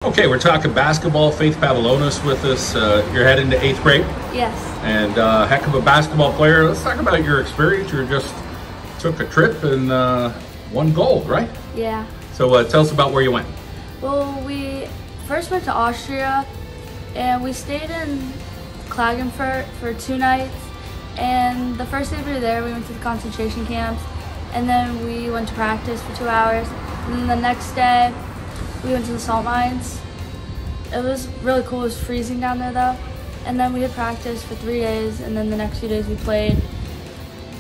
Okay, we're talking basketball. Faith Pavalonis with us. You're heading to 8th grade. Yes. And heck of a basketball player. Let's talk about your experience. You just took a trip and won gold, right? Yeah. So tell us about where you went. Well, we first went to Austria, and we stayed in Klagenfurt for 2 nights. And the first day we were there, we went to the concentration camps, and then we went to practice for 2 hours. And then the next day, we went to the salt mines. It was really cool. It was freezing down there though. And then we had practice for 3 days, and then the next few days we played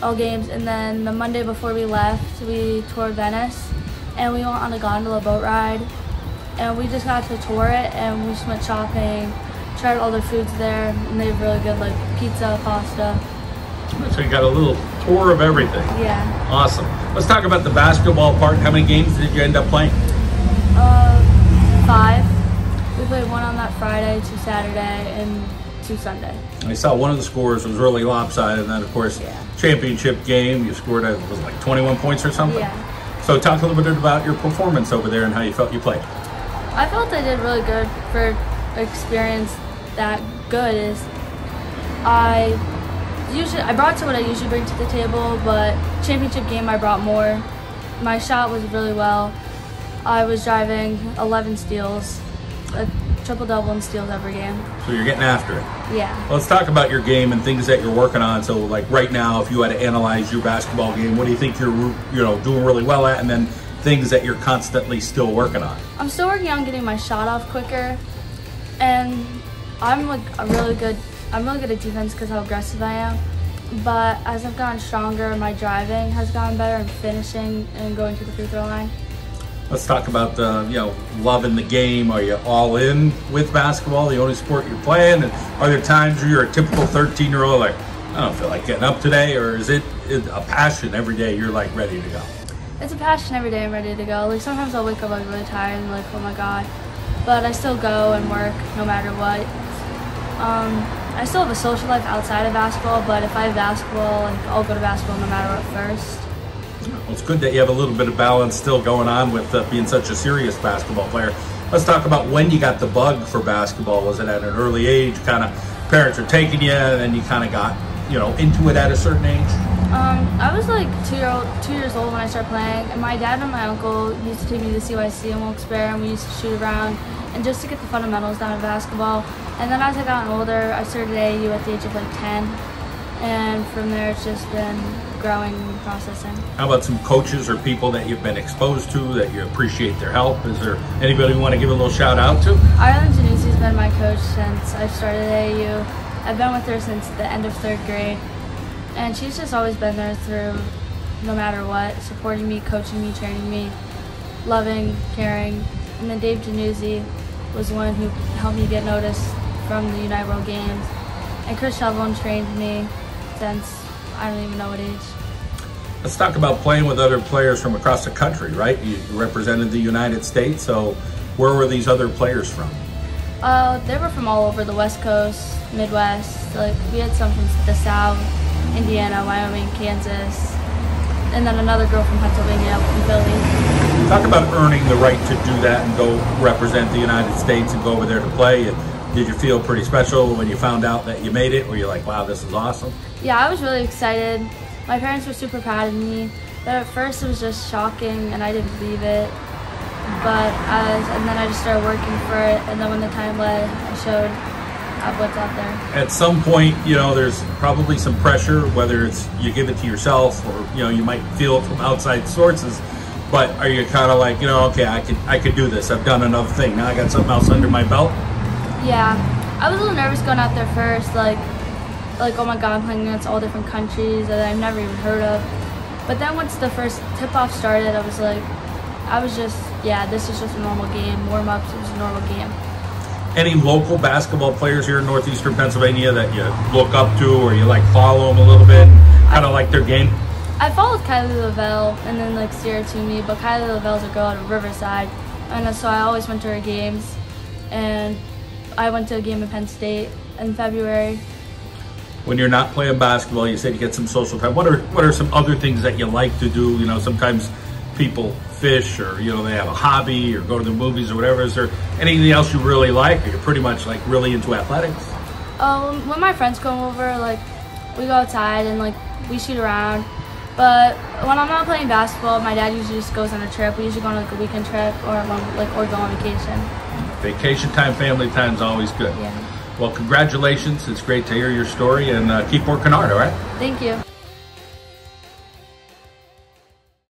all games. And then the Monday before we left, we toured Venice, and we went on a gondola boat ride. And we just got to tour it, and we just went shopping, tried all their foods there, and they have really good like pizza, pasta. So you got a little tour of everything. Yeah. Awesome. Let's talk about the basketball part. How many games did you end up playing? 5. We played 1 on that Friday, 2 Saturday, and 2 Sunday. I saw one of the scores was really lopsided, and then of course, championship game, you scored, was it like 21 points or something? Yeah. So talk a little bit about your performance over there and how you felt you played. I felt I did really good for experience that good. I brought to what I usually bring to the table, but championship game I brought more. My shot was really well. I was driving 11 steals, a triple-double in steals every game. So you're getting after it. Yeah. Well, let's talk about your game and things that you're working on. So like right now, if you had to analyze your basketball game, what do you think you're doing really well at, and then things that you're constantly still working on? I'm still working on getting my shot off quicker, and I'm really good at defense because how aggressive I am. But as I've gotten stronger, my driving has gotten better, and finishing and going to the free throw line. Let's talk about loving the game. Are you all in with basketball, the only sport you're playing? And are there times where you're a typical 13-year-old, like, I don't feel like getting up today? Or is it a passion every day you're like ready to go? It's a passion every day I'm ready to go. Like sometimes I'll wake up like really tired and like, oh my God. But I still go and work no matter what. I still have a social life outside of basketball, but if I have basketball, like, I'll go to basketball no matter what first. Well, it's good that you have a little bit of balance still going on with being such a serious basketball player. Let's talk about when you got the bug for basketball. Was it at an early age? Kind of parents are taking you, and then you kind of got into it at a certain age? I was like 2 years old when I started playing, and my dad and my uncle used to take me to CYC and Wilkes-Barre, and we used to shoot around and just to get the fundamentals down in basketball. And then as I got older, I started AAU at the age of like 10, and from there it's just been growing and processing. How about some coaches or people that you've been exposed to that you appreciate their help? Is there anybody you want to give a little shout out to? Ireland Januzzi's been my coach since I started AAU. I've been with her since the end of 3rd grade, and she's just always been there through no matter what, supporting me, coaching me, training me, loving, caring. And then Dave Januzzi was the one who helped me get noticed from the United World Games. And Chris Shelvon trained me since I don't even know what age. Let's talk about playing with other players from across the country, right? You represented the United States, so where were these other players from? They were from all over the West Coast, Midwest. Like we had some from the South, Indiana, Wyoming, Kansas, and then another girl from Pennsylvania, from Philly. Talk about earning the right to do that and go represent the United States and go over there to play. Did you feel pretty special when you found out that you made it? Were you like, wow, this is awesome? Yeah, I was really excited. My parents were super proud of me. But at first it was just shocking and I didn't believe it. And then I just started working for it, and then when the time led, I showed what's out there. At some point, there's probably some pressure, whether it's you give it to yourself or you might feel it from outside sources. But are you kind of like, okay, I could do this. I've done another thing. Now I got something else under my belt. Yeah, I was a little nervous going out there first, like oh my God, I'm playing against all different countries that I've never even heard of. But then once the first tip-off started, I was like, this is just a normal game. Warm-ups, it was a normal game. Any local basketball players here in northeastern Pennsylvania that you look up to or you follow them a little bit, kind of like their game? I followed Kylie Lavelle and then Sierra Toomey, but Kylie Lavelle's a girl out of Riverside, and so I always went to her games. And I went to a game in Penn State in February. When you're not playing basketball, you said you get some social time. What are some other things that you like to do? Sometimes people fish, or they have a hobby, or go to the movies or whatever. Is there anything else you really like, or you're pretty much like really into athletics? When my friends come over, like we go outside and like we shoot around. But when I'm not playing basketball, my dad usually just goes on a trip. We usually go on like a weekend trip or go on vacation. Vacation time, family time is always good. Yeah. Well, congratulations. It's great to hear your story, and keep working hard, all right? Thank you.